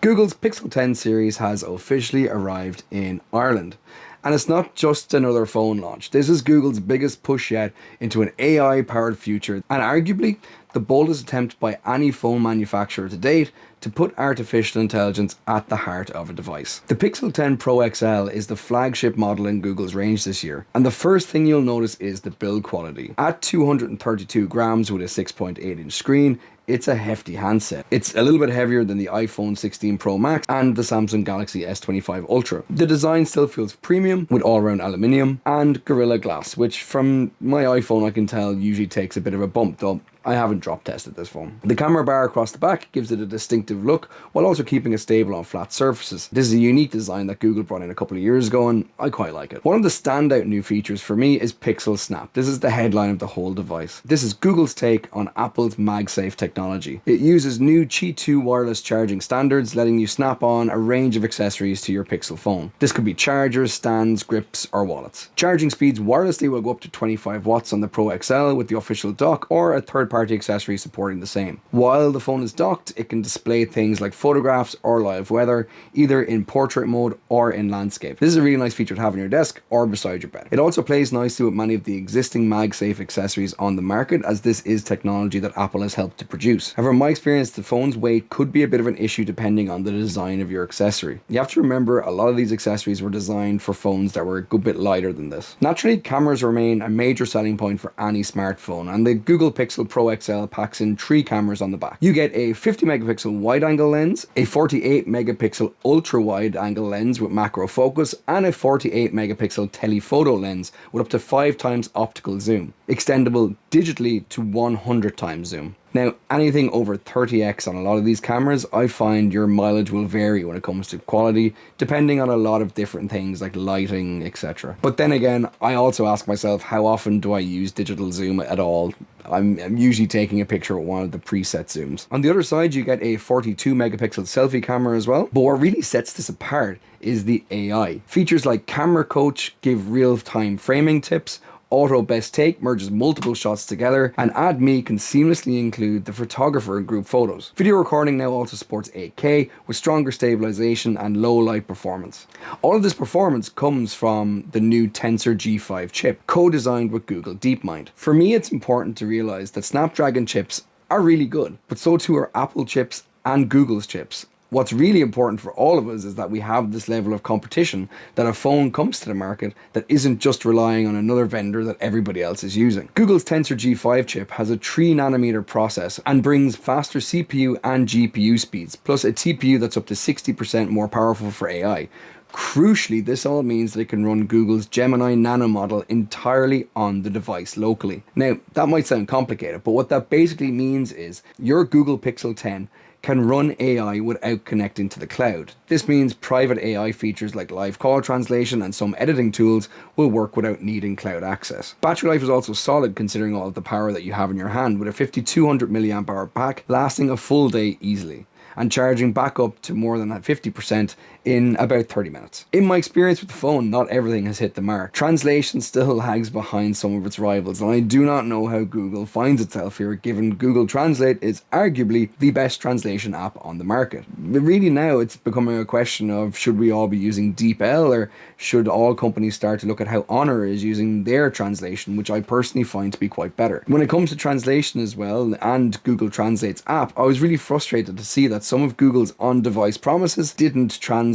Google's Pixel 10 series has officially arrived in Ireland. And it's not just another phone launch. This is Google's biggest push yet into an AI-powered future, and arguably the boldest attempt by any phone manufacturer to date to put artificial intelligence at the heart of a device. The Pixel 10 Pro XL is the flagship model in Google's range this year, and the first thing you'll notice is the build quality. At 232 grams with a 6.8-inch screen, it's a hefty handset. It's a little bit heavier than the iPhone 16 Pro Max and the Samsung Galaxy S25 Ultra. The design still feels premium with all-round aluminium and Gorilla Glass, which from my iPhone I can tell usually takes a bit of a bump, though I haven't drop tested this phone. The camera bar across the back gives it a distinctive look while also keeping it stable on flat surfaces. This is a unique design that Google brought in a couple of years ago and I quite like it. One of the standout new features for me is Pixel Snap. This is the headline of the whole device. This is Google's take on Apple's MagSafe technology. It uses new Qi 2 wireless charging standards, letting you snap on a range of accessories to your Pixel phone. This could be chargers, stands, grips or wallets. Charging speeds wirelessly will go up to 25 watts on the Pro XL with the official dock or a third-party accessory supporting the same. While the phone is docked, it can display things like photographs or live weather, either in portrait mode or in landscape. This is a really nice feature to have on your desk or beside your bed. It also plays nicely with many of the existing MagSafe accessories on the market, as this is technology that Apple has helped to produce. However, in my experience, the phone's weight could be a bit of an issue depending on the design of your accessory. You have to remember a lot of these accessories were designed for phones that were a good bit lighter than this. Naturally, cameras remain a major selling point for any smartphone, and the Google Pixel Pro XL packs in 3 cameras on the back. You get a 50 megapixel wide-angle lens, a 48 megapixel ultra-wide-angle lens with macro focus, and a 48 megapixel telephoto lens with up to 5 times optical zoom, extendable digitally to 100 times zoom. Now, anything over 30x on a lot of these cameras, I find your mileage will vary when it comes to quality, depending on a lot of different things like lighting, etc. But then again, I also ask myself, how often do I use digital zoom at all? I'm usually taking a picture with one of the preset zooms. On the other side, you get a 42 megapixel selfie camera as well. But what really sets this apart is the AI. Features like Camera Coach give real-time framing tips, Auto Best Take merges multiple shots together, and Add Me can seamlessly include the photographer in group photos. Video recording now also supports 8K with stronger stabilization and low light performance. All of this performance comes from the new Tensor G5 chip, co-designed with Google DeepMind. For me, it's important to realize that Snapdragon chips are really good, but so too are Apple chips and Google's chips. What's really important for all of us is that we have this level of competition, that a phone comes to the market that isn't just relying on another vendor that everybody else is using. Google's Tensor G5 chip has a 3nm process and brings faster CPU and GPU speeds, plus a TPU that's up to 60% more powerful for AI. Crucially, this all means that it can run Google's Gemini Nano model entirely on the device locally. Now, that might sound complicated, but what that basically means is your Google Pixel 10 can run AI without connecting to the cloud. This means private AI features like live call translation and some editing tools will work without needing cloud access. Battery life is also solid considering all of the power that you have in your hand, with a 5200 mAh pack lasting a full day easily, and charging back up to more than 50% in about 30 minutes. In my experience with the phone, not everything has hit the mark. Translation still lags behind some of its rivals, and I do not know how Google finds itself here, given Google Translate is arguably the best translation app on the market. But really now it's becoming a question of, should we all be using DeepL, or should all companies start to look at how Honor is using their translation, which I personally find to be quite better. When it comes to translation as well, and Google Translate's app, I was really frustrated to see that some of Google's on-device promises didn't translate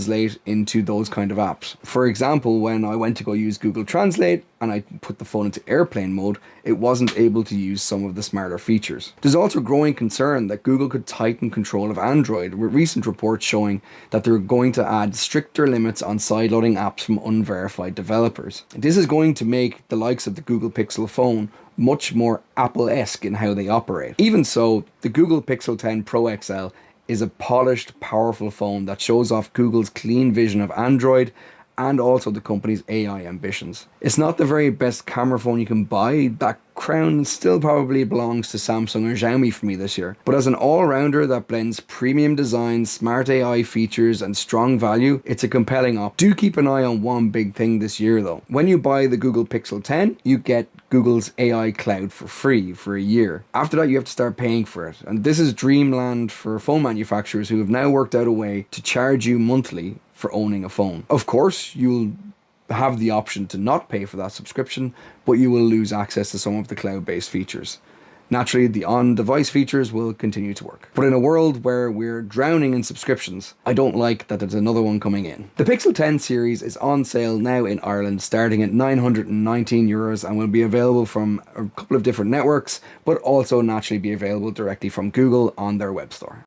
into those kind of apps. For example, when I went to go use Google Translate and I put the phone into airplane mode, it wasn't able to use some of the smarter features. There's also growing concern that Google could tighten control of Android, with recent reports showing that they're going to add stricter limits on sideloading apps from unverified developers. This is going to make the likes of the Google Pixel phone much more Apple-esque in how they operate. Even so, the Google Pixel 10 Pro XL is a polished, powerful phone that shows off Google's clean vision of Android and also the company's AI ambitions. It's not the very best camera phone you can buy. That crown still probably belongs to Samsung or Xiaomi for me this year. But as an all-rounder that blends premium design, smart AI features and strong value, it's a compelling option. Do keep an eye on one big thing this year though. When you buy the Google Pixel 10, you get Google's AI cloud for free for a year. After that, you have to start paying for it. And this is dreamland for phone manufacturers who have now worked out a way to charge you monthly for owning a phone. Of course, you'll have the option to not pay for that subscription, but you will lose access to some of the cloud-based features. Naturally, the on-device features will continue to work. But in a world where we're drowning in subscriptions, I don't like that there's another one coming in. The Pixel 10 series is on sale now in Ireland, starting at €919 and will be available from a couple of different networks, but also naturally be available directly from Google on their web store.